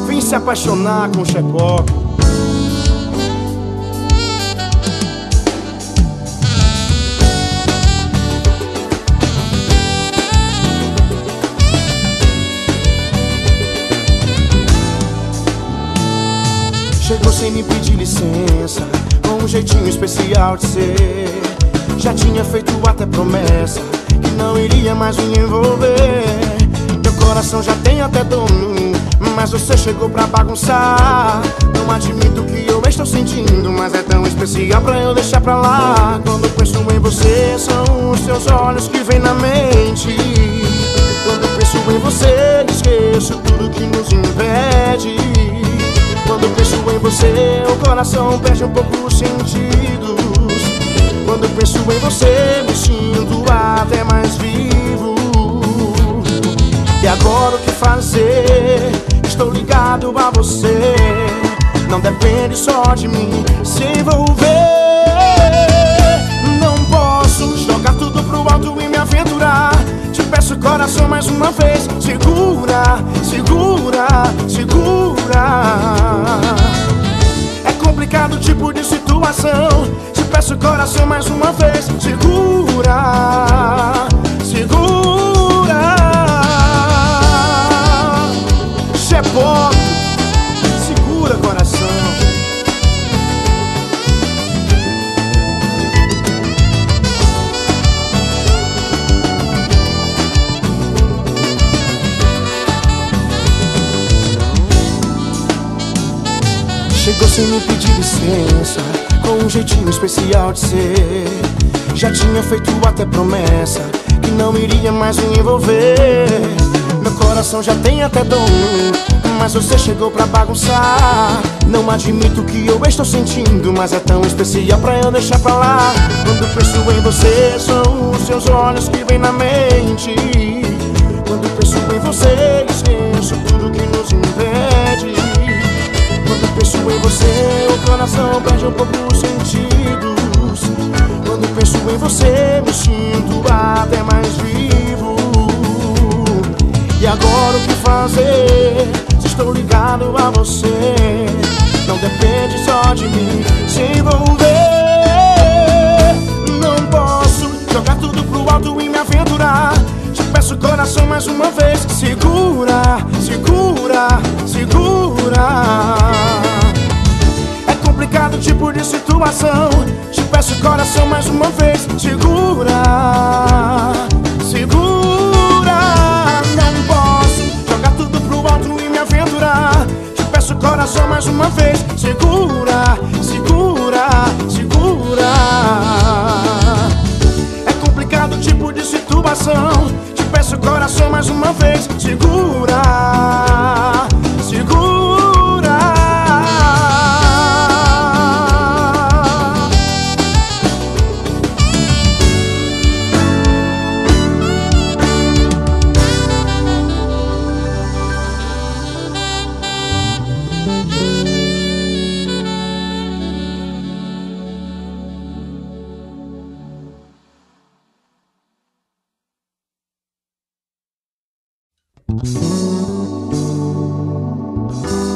Vim se apaixonar com o Chepoca. Chegou sem me pedir licença, com um jeitinho especial de ser. Já tinha feito até promessa que não iria mais me envolver. Meu coração já tem até dono, mas você chegou pra bagunçar. Não admito que eu estou sentindo, mas é tão especial pra eu deixar pra lá. Quando penso em você, são os seus olhos que vêm na mente. Quando penso em você, esqueço tudo que nos impede. Quando penso em você, o coração perde um pouco os sentidos. Quando penso em você, me sinto até mais vivo. E agora o que fazer? Estou ligado a você. Não depende só de mim se envolver. Não posso jogar tudo pro alto e me aventurar. Te peço coração mais uma vez. Segura, segura, segura. É complicado tipo de situação. Te peço coração mais uma vez. Segura, segura. Chepoca, segura coração. Chegou sem me pedir licença, com um jeitinho especial de ser. Já tinha feito até promessa que não iria mais me envolver. Meu coração já tem até dono, mas você chegou pra bagunçar. Não admito que eu estou sentindo, mas é tão especial pra eu deixar pra lá. Quando penso em você, são os seus olhos que vêm na mente. Quando penso em você, esqueço tudo que nos impede. Quando penso em você, o coração perde um pouco os sentidos. Quando penso em você, me sinto até mais vivo. E agora o que fazer? Se estou ligado a você, não depende só de mim se envolver. Não posso jogar tudo pro alto e me aventurar. Te peço coração mais uma vez. Segura, segura, segura. É complicado tipo de situação. Te peço coração mais uma vez. Segura, segura. Não posso jogar tudo pro alto e me aventurar. Te peço coração mais uma vez. Segura, segura, segura. É complicado tipo de situação. Te peço coração mais uma vez. Segura, segura.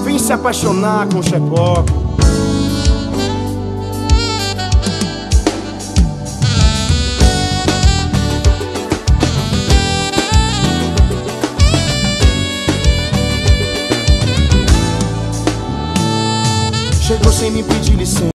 Vim se apaixonar com o Chepoca. Chegou sem me pedir licença.